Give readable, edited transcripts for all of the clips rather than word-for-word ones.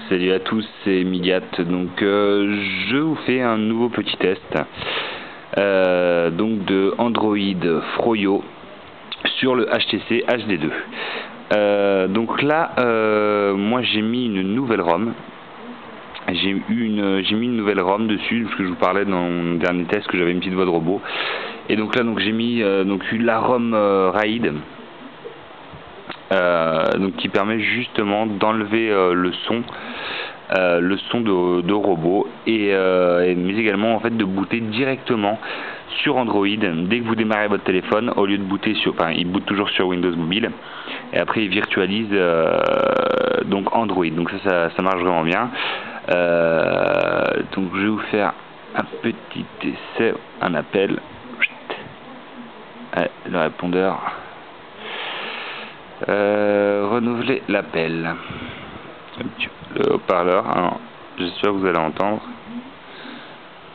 Salut à tous, c'est Migat. Donc je vous fais un nouveau petit test donc de Android Froyo sur le HTC HD2. Donc là, moi j'ai mis une nouvelle ROM. J'ai mis une nouvelle ROM dessus, parce que je vous parlais dans mon dernier test que j'avais une petite voix de robot. Et donc là, j'ai mis la ROM RAID. Donc qui permet justement d'enlever le son de robot mais également en fait de booter directement sur Android dès que vous démarrez votre téléphone, au lieu de booter il boot toujours sur Windows Mobile et après il virtualise donc Android. Donc ça marche vraiment bien. Donc je vais vous faire un petit essai, un appel. Le répondeur. Renouveler l'appel. Le haut-parleur. Alors, j'espère que vous allez entendre.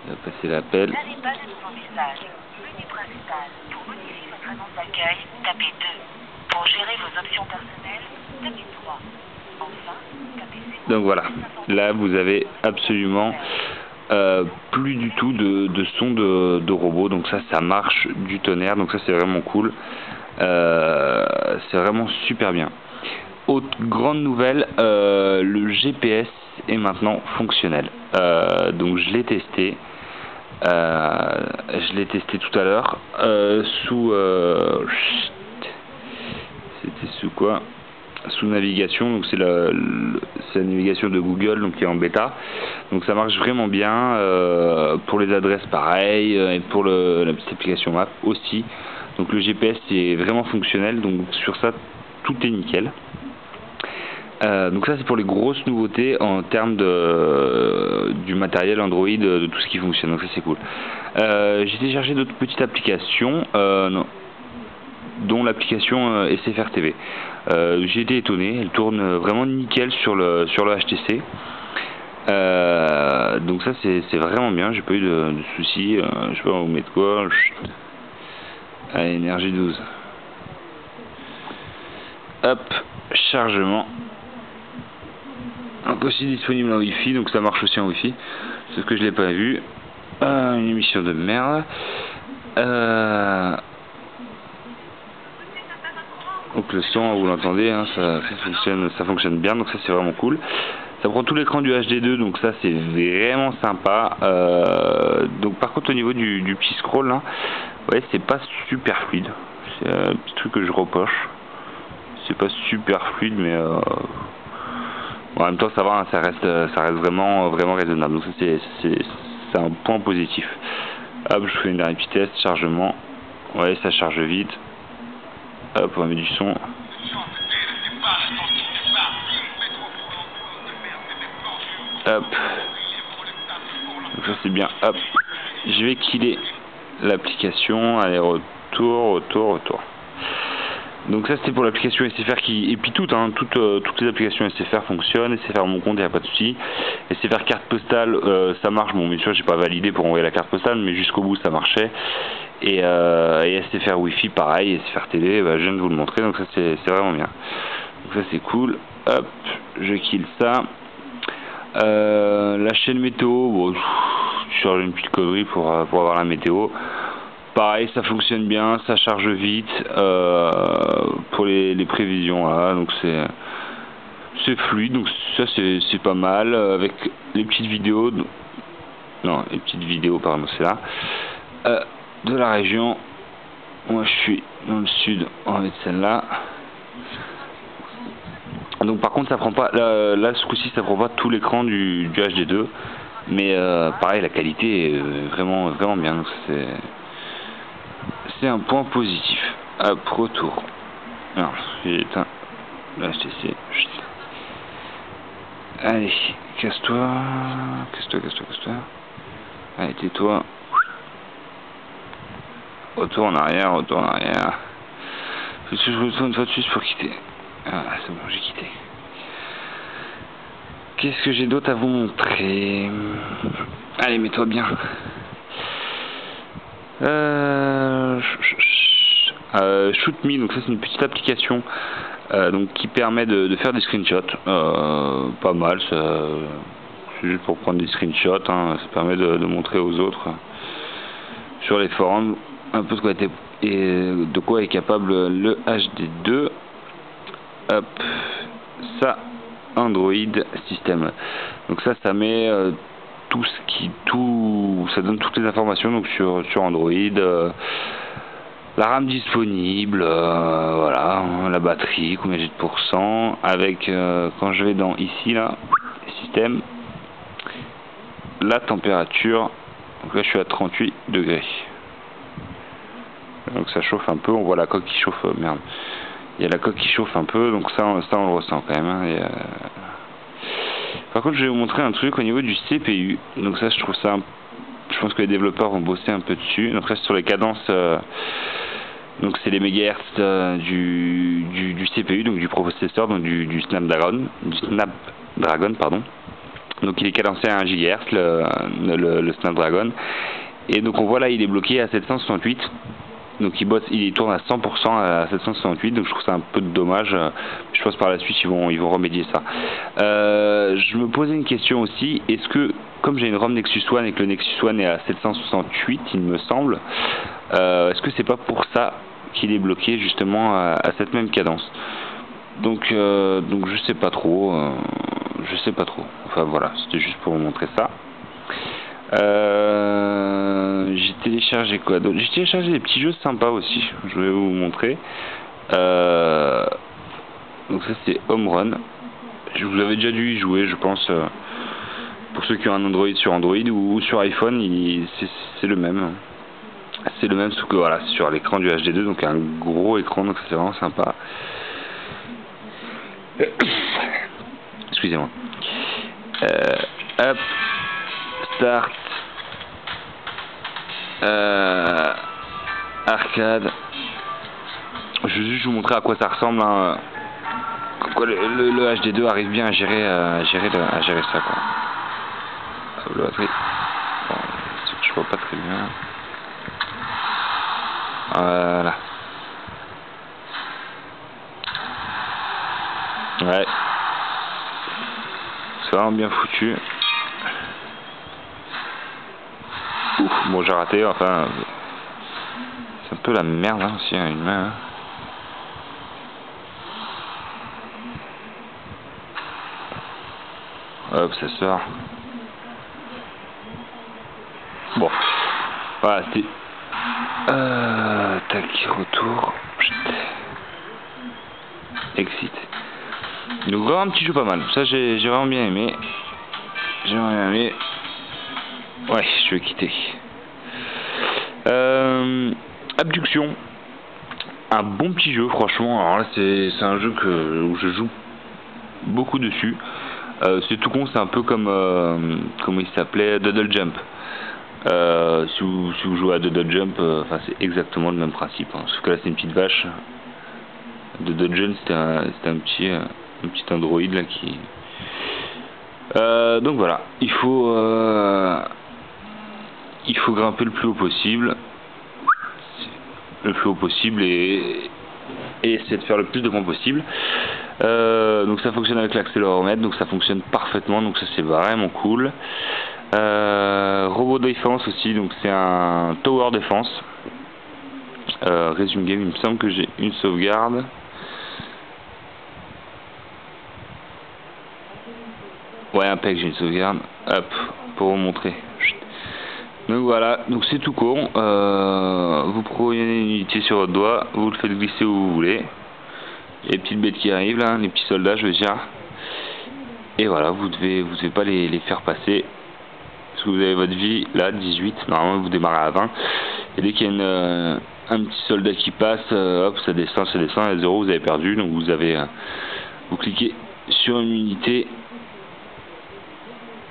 On va passer l'appel. N'allez pas de nouveau message. Menu principal. Pour modifier votre annonce d'accueil, tapez 2. Pour gérer vos options personnelles, tapez 3. Enfin, tapez 0. Donc voilà. Là, vous avez absolument plus du tout de son de robot. Donc ça marche du tonnerre. Donc ça, c'est vraiment cool. C'est vraiment super bien. Autre grande nouvelle, le GPS est maintenant fonctionnel. Donc je l'ai testé. Tout à l'heure c'était sous quoi? Sous navigation. Donc c'est la navigation de Google, donc qui est en bêta. Donc ça marche vraiment bien pour les adresses pareil, et pour la petite application Map aussi. Donc le GPS est vraiment fonctionnel, donc sur ça tout est nickel. Donc ça c'est pour les grosses nouveautés en termes du matériel Android, de tout ce qui fonctionne, donc ça c'est cool. J'ai téléchargé d'autres petites applications, dont l'application SFR TV. J'ai été étonné, elle tourne vraiment nickel sur le HTC. Donc ça c'est vraiment bien, j'ai pas eu de soucis. Je sais pas, on va vous mettre quoi. Allez, énergie 12. Hop, chargement. Donc aussi disponible en Wi-Fi, donc ça marche aussi en Wi-Fi. Sauf que je l'ai pas vu. Une émission de merde. Donc le son, vous l'entendez, hein, ça fonctionne bien, donc ça c'est vraiment cool. Ça prend tout l'écran du HD2, donc ça c'est vraiment sympa. Donc par contre au niveau du petit scroll, là, ouais, c'est pas super fluide. C'est un petit truc que je reproche. C'est pas super fluide, mais en même temps ça va, hein, ça reste vraiment raisonnable. Donc ça c'est un point positif. Hop, je fais une dernière petite test, chargement. Ouais, ça charge vite. Hop, on va mettre du son. Hop. Donc ça c'est bien. Hop. Je vais killer l'application. Allez, retour. Donc ça c'était pour l'application SFR et puis toutes les applications SFR fonctionnent. SFR mon compte, il n'y a pas de souci. SFR carte postale, ça marche. Bon, bien sûr j'ai pas validé pour envoyer la carte postale, mais jusqu'au bout ça marchait. Et SFR Wi-Fi pareil, SFR télé, je viens de vous le montrer, donc ça c'est vraiment bien. Donc ça c'est cool. Hop, je kill ça. La chaîne météo, bon, je charge une petite connerie pour avoir la météo. Pareil, ça fonctionne bien, ça charge vite pour les prévisions, voilà. Donc c'est fluide, donc ça c'est pas mal. Avec les petites vidéos, pardon, c'est là. De la région, moi je suis dans le sud, on va mettre celle-là. Donc par contre ça prend pas, là ce coup-ci ça prend pas tout l'écran du HD2, mais pareil la qualité est vraiment bien, donc c'est un point positif. Hop, retour. Alors j'ai éteint le HTC. Allez, casse-toi. Allez, tais-toi. Retour en arrière. Faut que je retourne une fois de suite pour quitter. Ah, c'est bon, j'ai quitté. Qu'est-ce que j'ai d'autre à vous montrer? Allez, mets-toi bien. Shoot Me, donc ça c'est une petite application donc qui permet de faire des screenshots, pas mal, c'est juste pour prendre des screenshots, hein, ça permet de montrer aux autres sur les forums un peu de quoi est capable le HD2. Hop, ça, Android système. Donc ça met ça donne toutes les informations donc sur Android, la RAM disponible, voilà, la batterie, combien j'ai de pourcents, avec quand je vais dans ici là, système, la température, donc là je suis à 38 degrés. Donc ça chauffe un peu, on voit la coque qui chauffe, merde. Il y a la coque qui chauffe un peu, donc ça on le ressent quand même. Hein, Par contre je vais vous montrer un truc au niveau du CPU. Donc ça je trouve ça, je pense que les développeurs vont bosser un peu dessus. Donc là sur les cadences, donc c'est les mégahertz du CPU, donc du processeur, donc du Snapdragon, pardon. Donc il est cadencé à 1 GHz le Snapdragon. Et donc on voit là il est bloqué à 768. Donc il tourne à 100% à 768, donc je trouve ça un peu dommage. Je pense par la suite ils vont remédier ça. Je me posais une question aussi, est-ce que, comme j'ai une ROM Nexus One et que le Nexus One est à 768 il me semble, est-ce que c'est pas pour ça qu'il est bloqué justement à cette même cadence? Donc je sais pas trop, enfin voilà, c'était juste pour vous montrer ça. J'ai téléchargé quoi d'autre? J'ai téléchargé des petits jeux sympas aussi, je vais vous montrer. Donc ça c'est Home Run, vous avez déjà dû y jouer je pense, pour ceux qui ont un Android sur Android ou sur iPhone, c'est le même. C'est le même, sauf que voilà, c'est sur l'écran du HD2, donc un gros écran, donc c'est vraiment sympa. Excusez-moi. Hop, start, arcade. Je vais juste vous montrer à quoi ça ressemble. Hein. Quoi, le HD2 arrive bien à gérer ça quoi. La batterie. Bon, je vois pas très bien. Voilà. Ouais. C'est vraiment bien foutu. Ouf, bon j'ai raté, enfin c'est un peu la merde hein, aussi hein, une main. Hein. Hop, ça sort. Bon, voilà, c'était tac, retour. Exit. Donc vraiment un petit jeu pas mal. Ça j'ai vraiment bien aimé. Ouais, je vais quitter. Abduction. Un bon petit jeu, franchement. Alors là, c'est un jeu où je joue beaucoup dessus. C'est tout con, c'est un peu comme comment il s'appelait, Doodle Jump. Si vous jouez à Doodle Jump, c'est exactement le même principe. Hein. Sauf que là, c'est une petite vache. Doodle Jump, c'était un petit androïde là qui. Donc voilà, il faut grimper le plus haut possible. Et essayer de faire le plus de points possible. Donc ça fonctionne avec l'accéléromètre, donc ça fonctionne parfaitement, donc ça c'est vraiment cool. Robot défense aussi, donc c'est un tower défense. Resume game, il me semble que j'ai une sauvegarde. Ouais, impec, j'ai une sauvegarde. Hop, pour vous montrer. Donc voilà, donc c'est tout con. Vous prenez une unité sur votre doigt, vous le faites glisser où vous voulez. Il y a les petites bêtes qui arrivent là, les petits soldats je veux dire. Et voilà, vous devez pas les faire passer. Parce que vous avez votre vie là, 18, normalement vous démarrez à 20. Et dès qu'il y a un petit soldat qui passe, hop, ça descend, à 0, vous avez perdu. Donc vous cliquez sur une unité.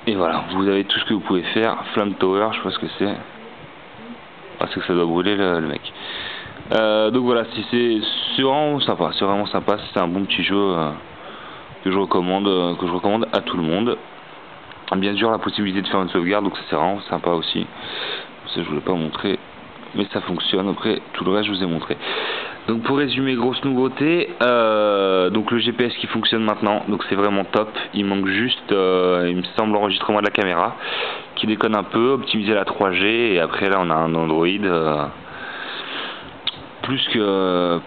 Et voilà, vous avez tout ce que vous pouvez faire. Flame Tower, je sais pas ce que c'est. Ah, c'est que ça doit brûler le mec. Donc voilà, c'est vraiment sympa. C'est un bon petit jeu que je recommande à tout le monde. Bien sûr, la possibilité de faire une sauvegarde, donc ça c'est vraiment sympa aussi. Ça je voulais pas montrer, mais ça fonctionne. Après, tout le reste je vous ai montré. Donc pour résumer, grosse nouveauté, donc le GPS qui fonctionne maintenant, donc c'est vraiment top. Il manque juste, il me semble, l'enregistrement de la caméra, qui déconne un peu, optimiser la 3G, et après là on a un Android plus que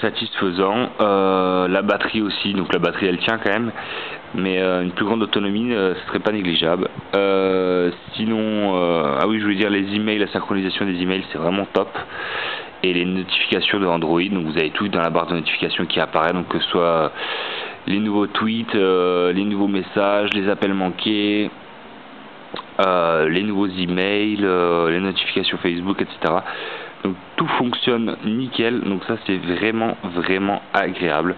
satisfaisant. La batterie aussi, donc la batterie elle tient quand même, mais une plus grande autonomie ce serait pas négligeable. Sinon, ah oui, je voulais dire les emails, la synchronisation des emails c'est vraiment top. Et les notifications de Android, donc vous avez tout dans la barre de notification qui apparaît, donc que ce soit les nouveaux tweets, les nouveaux messages, les appels manqués, les nouveaux emails, les notifications Facebook, etc. Donc tout fonctionne nickel, donc ça c'est vraiment agréable.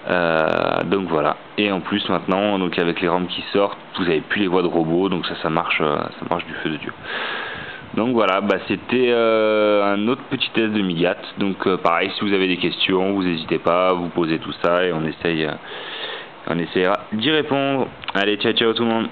Donc voilà, et en plus maintenant, donc avec les ROM qui sortent, vous avez plus les voix de robots, donc ça marche du feu de Dieu. Donc voilà, c'était un autre petit test de Migat. Donc pareil, si vous avez des questions, vous n'hésitez pas, vous posez tout ça et on essayera d'y répondre. Allez, ciao tout le monde.